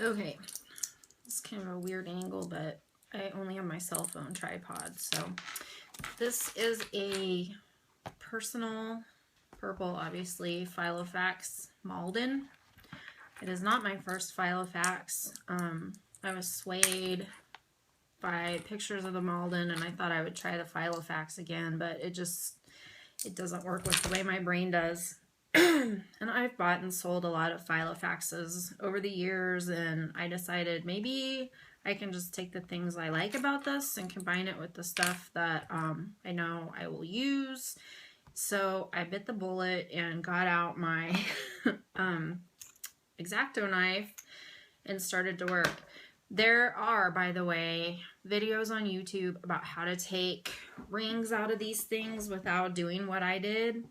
Okay, it's kind of a weird angle, but I only have my cell phone tripod. So this is a personal purple, obviously, Filofax Malden. It is not my first Filofax. I was swayed by pictures of the Malden, and I thought I would try the Filofax again, but it doesn't work with the way my brain does. And I've bought and sold a lot of Filofaxes over the years, and I decided maybe I can just take the things I like about this and combine it with the stuff that I know I will use. So I bit the bullet and got out my X-Acto knife and started to work. There are, by the way, videos on YouTube about how to take rings out of these things without doing what I did.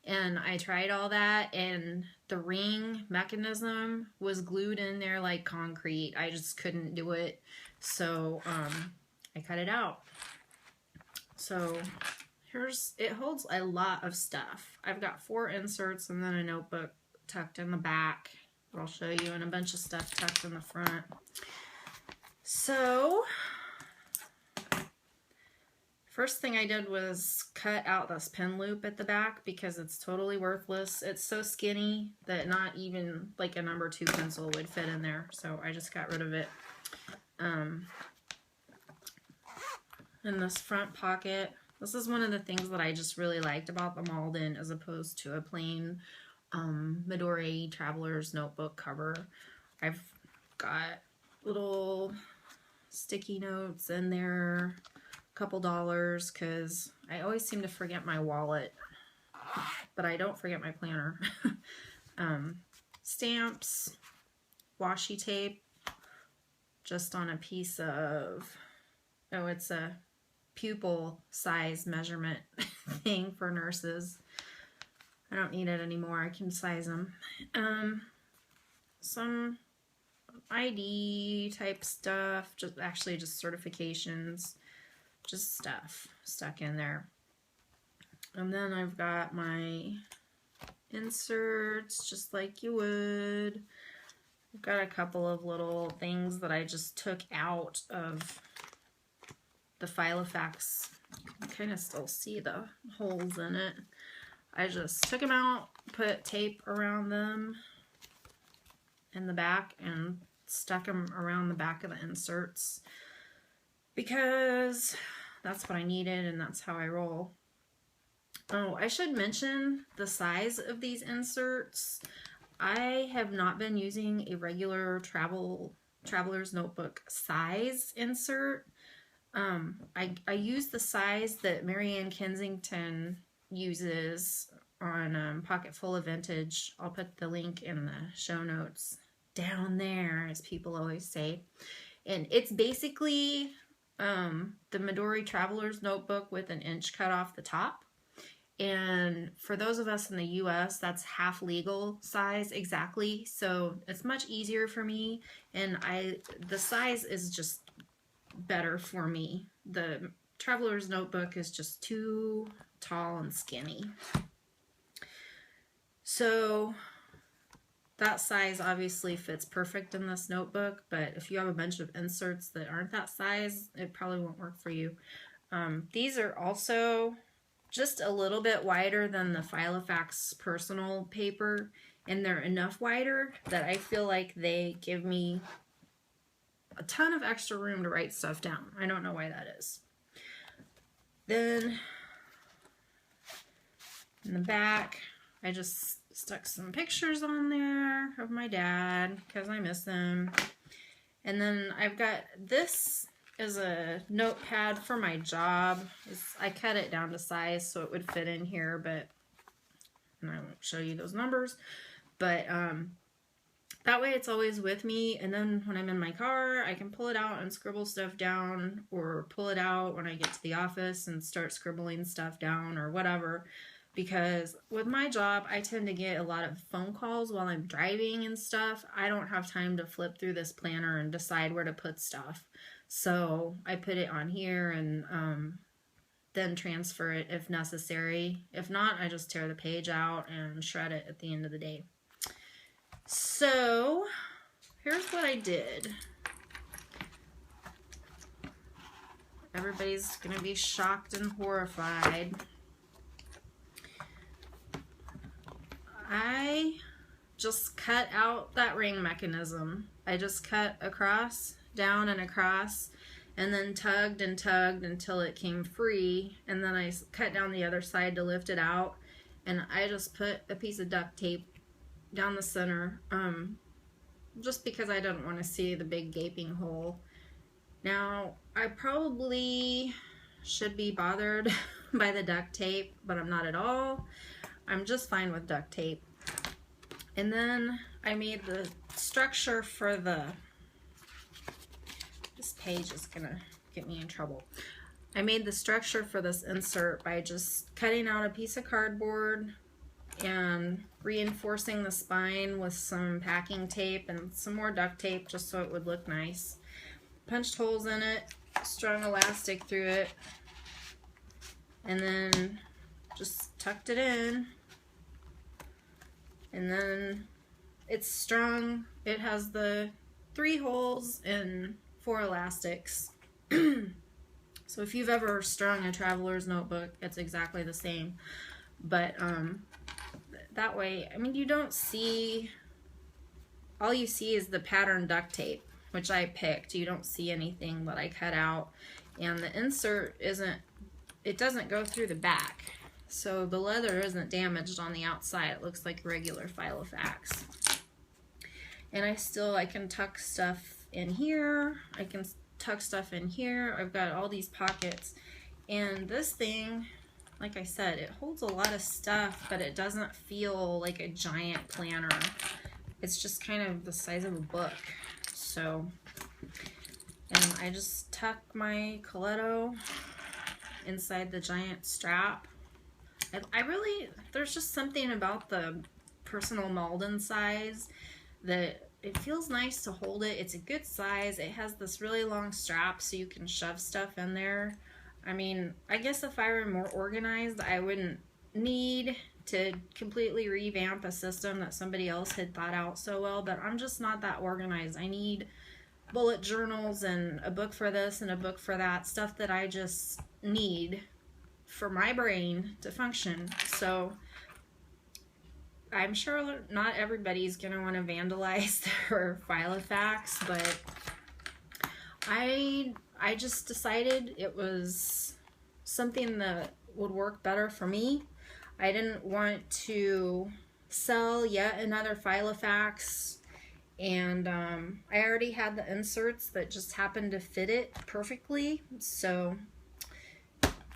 And I tried all that, and the ring mechanism was glued in there like concrete. I just couldn't do it. So I cut it out. So it holds a lot of stuff. I've got 4 inserts and then a notebook tucked in the back. I'll show you, and a bunch of stuff tucked in the front. So first thing I did was cut out this pin loop at the back because it's totally worthless. It's so skinny that not even like a number 2 pencil would fit in there. So I just got rid of it. In this front pocket, this is one of the things that I just really liked about the Malden as opposed to a plain Midori Traveler's Notebook cover. I've got little sticky notes in there, a couple dollars, because I always seem to forget my wallet, but I don't forget my planner. Stamps, washi tape, just on a piece of, oh, it's a pupil size measurement thing for nurses. I don't need it anymore. I can size them. Some ID type stuff, just certifications, just stuff stuck in there. And then I've got my inserts, just like you would. I've got a couple of little things that I just took out of the Filofax. You can kind of still see the holes in it. I just took them out, put tape around them in the back, and stuck them around the back of the inserts because that's what I needed and that's how I roll. Oh, I should mention the size of these inserts. I have not been using a regular Traveler's Notebook size insert. I use the size that Marianne Kensington uses on Pocket Full of Vintage. I'll put the link in the show notes down there, as people always say. And it's basically the Midori Traveler's Notebook with an inch cut off the top. And for those of us in the US, that's half legal size exactly. So it's much easier for me, and the size is just better for me. The Traveler's Notebook is just too tall and skinny. So that size obviously fits perfect in this notebook, but if you have a bunch of inserts that aren't that size, it probably won't work for you. These are also just a little bit wider than the Filofax personal paper, and they're enough wider that I feel like they give me a ton of extra room to write stuff down. I don't know why that is. Then in the back, I just stuck some pictures on there of my dad because I miss him. And then I've got, this is a notepad for my job. I cut it down to size so it would fit in here, and I won't show you those numbers, but that way it's always with me, and then when I'm in my car, I can pull it out and scribble stuff down, or pull it out when I get to the office and start scribbling stuff down or whatever. Because with my job, I tend to get a lot of phone calls while I'm driving and stuff. I don't have time to flip through this planner and decide where to put stuff. So I put it on here and then transfer it if necessary. If not, I just tear the page out and shred it at the end of the day. So here's what I did. Everybody's gonna be shocked and horrified. I just cut out that ring mechanism. I just cut across, down and across, and then tugged and tugged until it came free, and then I cut down the other side to lift it out, and I just put a piece of duct tape down the center, just because I didn't want to see the big gaping hole. Now, I probably should be bothered by the duct tape, but I'm not at all. I'm just fine with duct tape. And then I made the structure for this page is gonna get me in trouble. I made the structure for this insert by just cutting out a piece of cardboard and reinforcing the spine with some packing tape and some more duct tape just so it would look nice. Punched holes in it, strung elastic through it, and then just tucked it in. And then it's strung. It has the 3 holes and 4 elastics. So if you've ever strung a traveler's notebook, it's exactly the same. But that way, I mean, you don't see, all you see is the pattern duct tape, which I picked. You don't see anything that I cut out. And the insert it doesn't go through the back. So the leather isn't damaged on the outside. It looks like regular Filofax. And I can tuck stuff in here. I can tuck stuff in here. I've got all these pockets. And this thing, like I said, it holds a lot of stuff, but it doesn't feel like a giant planner. It's just kind of the size of a book. So, and I just tuck my Coletto inside the giant strap. There's just something about the personal Malden size that it feels nice to hold it. It's a good size. It has this really long strap so you can shove stuff in there. I mean, I guess if I were more organized, I wouldn't need to completely revamp a system that somebody else had thought out so well, but I'm just not that organized. I need bullet journals and a book for this and a book for that, stuff that I just need for my brain to function. So I'm sure not everybody's gonna want to vandalize their Filofax, but I just decided it was something that would work better for me. I didn't want to sell yet another Filofax, and I already had the inserts that just happened to fit it perfectly, so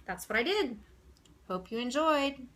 that's what I did. Hope you enjoyed.